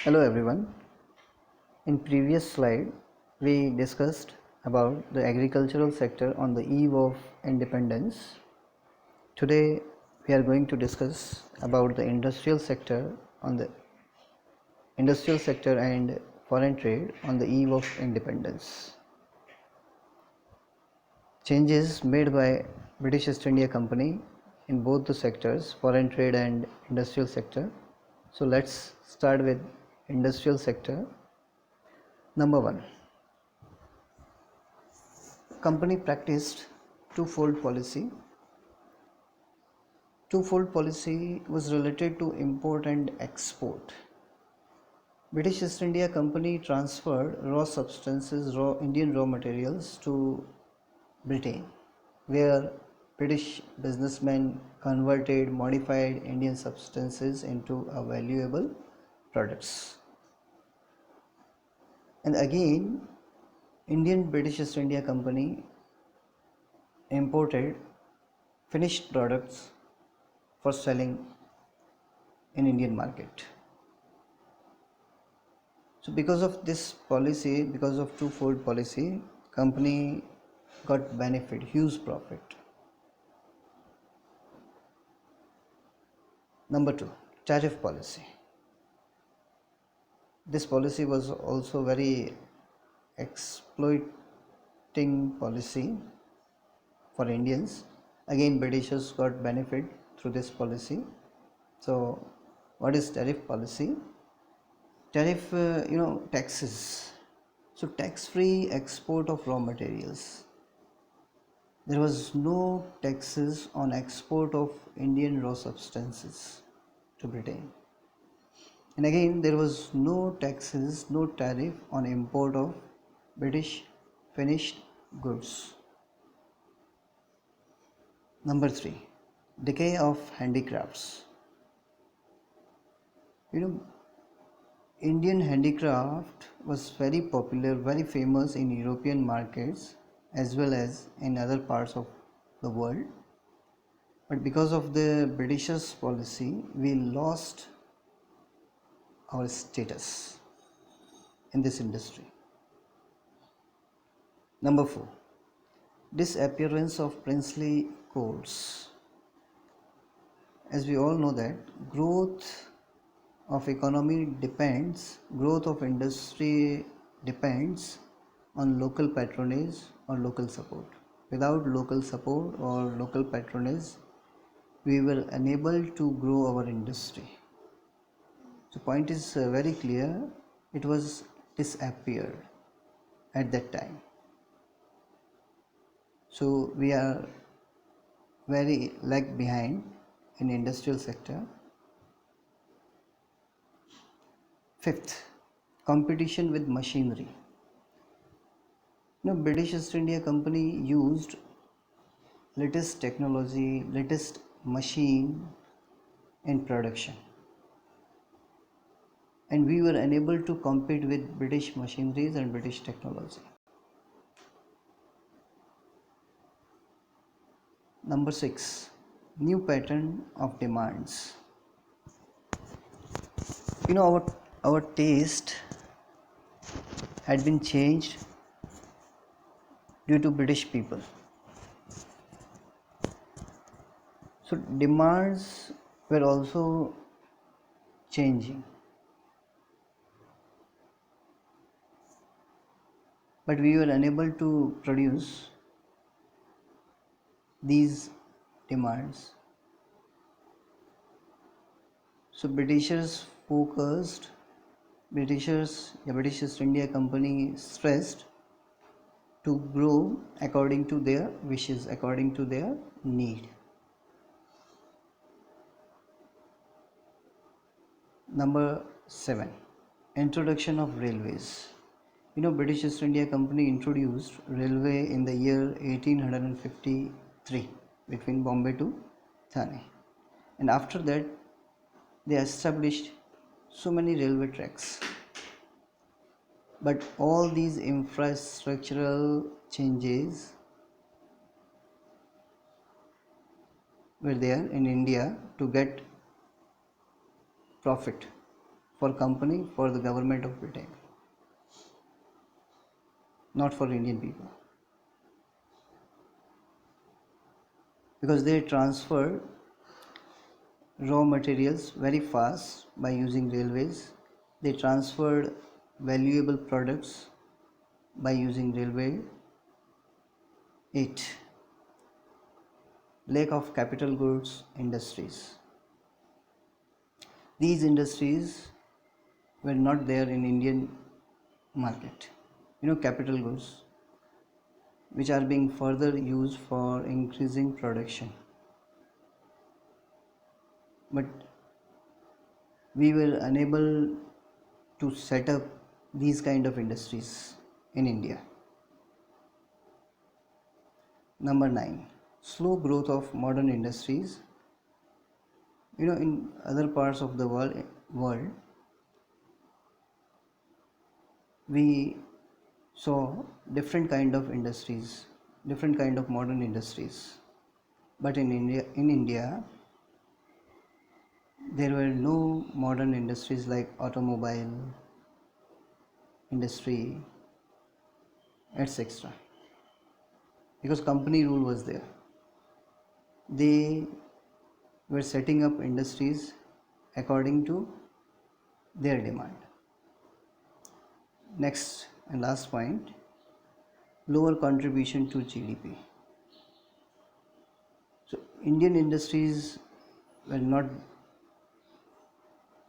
Hello everyone. In previous slide we discussed about the agricultural sector on the eve of independence. Today we are going to discuss about the industrial sector and foreign trade on the eve of independence. Changes made by British East India Company in both the sectors, foreign trade and industrial sector. So let's start with industrial sector. Number 1. Company practiced twofold policy. Twofold policy was related to import and export. British East India Company transferred raw Indian raw materials to Britain, where British businessmen converted modified Indian substances into a valuable products. And again, Indian British East India Company imported finished products for selling in Indian market. So because of this policy, because of twofold policy, company got benefit, huge profit. Number 2, tariff policy. This policy was also very exploiting policy for Indians. Again, Britishers got benefit through this policy. So what is tariff policy? Tariff, taxes. So tax-free export of raw materials. There was no taxes on export of Indian raw substances to Britain. And again, there was no taxes, no tariff on import of British finished goods. Number 3, decay of handicrafts. Indian handicraft was very popular, very famous in European markets as well as in other parts of the world. But because of the Britishers' policy, we lost our status in this industry. Number 4, disappearance of princely courts. As we all know that growth of industry depends on local patronage or local support. Without local support or local patronage, we were unable to grow our industry. So point is very clear, it was disappeared at that time. So we are very lag behind in industrial sector. 5th, competition with machinery. British East India Company used latest technology, latest machine in production, and we were unable to compete with British machineries and British technology. Number 6, new pattern of demands. Our taste had been changed due to British people. So demands were also changing. But we were unable to produce these demands. So British East India Company stressed to grow according to their wishes, according to their need. Number 7, introduction of railways. British East India Company introduced railway in the year 1853 between Bombay to Thane, and after that they established so many railway tracks. But all these infrastructural changes were there in India to get profit. for the government of Britain, not for Indian people, because they transferred raw materials very fast by using railways. They transferred valuable products by using railway. 8. Lack of capital goods industries. These industries were not there in Indian market. Capital goods which are being further used for increasing production. But we were unable to set up these kind of industries in India. Number 9. Slow growth of modern industries. In other parts of the world, we saw different kind of industries, different kind of modern industries. But in India, there were no modern industries like automobile industry, etc. Because company rule was there. They were setting up industries according to their demand. Next and last point, lower contribution to GDP. So Indian industries were not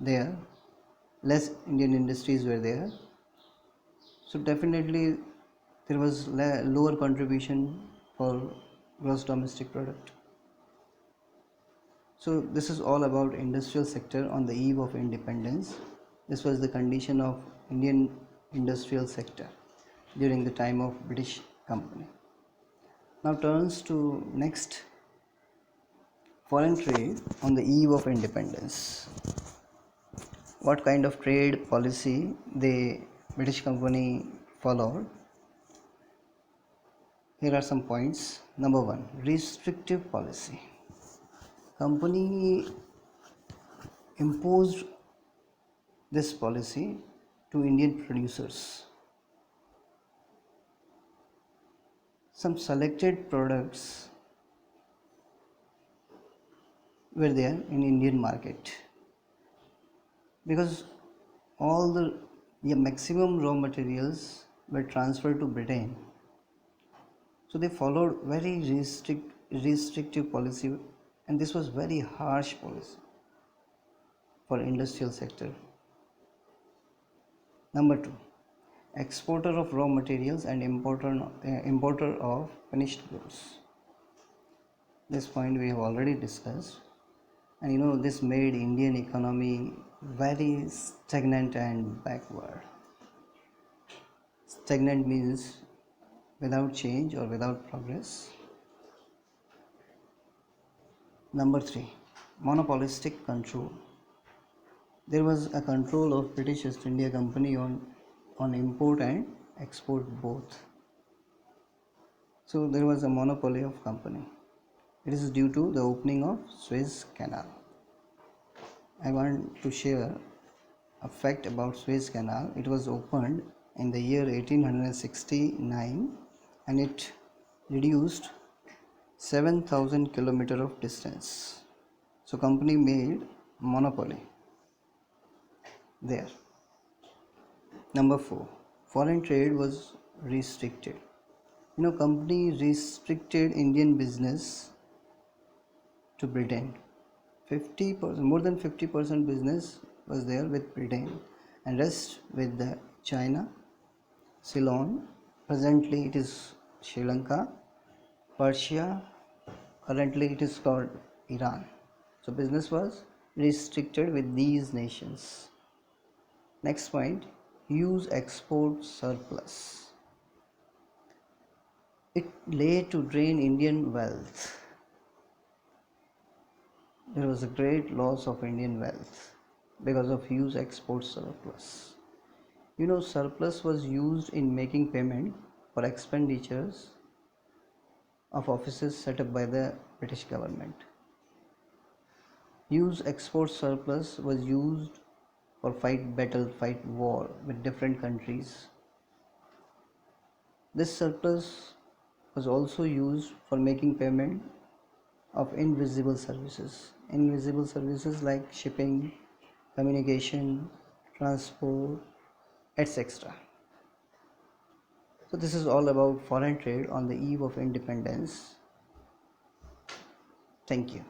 there, less Indian industries were there. So definitely there was lower contribution for gross domestic product. So this is all about industrial sector on the eve of independence. This was the condition of Indian industrial sector during the time of British Company. Now turns to next, foreign trade on the eve of independence. What kind of trade policy the British Company followed? Here are some points. Number 1, restrictive policy. Company imposed this policy to Indian producers. Some selected products were there in Indian market, because all the maximum raw materials were transferred to Britain. So they followed very restrictive policy, and this was very harsh policy for industrial sector. Number 2, exporter of raw materials and importer of finished goods. This point we have already discussed, and this made Indian economy very stagnant and backward. Stagnant means without change or without progress. Number 3, monopolistic control. There was a control of British East India Company on import and export both. So there was a monopoly of company. It is due to the opening of Suez Canal. I want to share a fact about Suez Canal. It was opened in the year 1869 and it reduced 7,000 kilometers of distance. So company made monopoly there. Number 4, foreign trade was restricted. Company restricted Indian business to Britain. 50%, more than 50% business was there with Britain, and rest with the China, Ceylon. Presently it is Sri Lanka, Persia. Currently it is called Iran. So business was restricted with these nations. Next point, use export surplus. It lay to drain Indian wealth. There was a great loss of Indian wealth because of huge export surplus. Surplus was used in making payment for expenditures of offices set up by the British government. Huge export surplus was used for fight war with different countries. This surplus was also used for making payment of invisible services. Invisible services like shipping, communication, transport, etc. So this is all about foreign trade on the eve of independence. Thank you.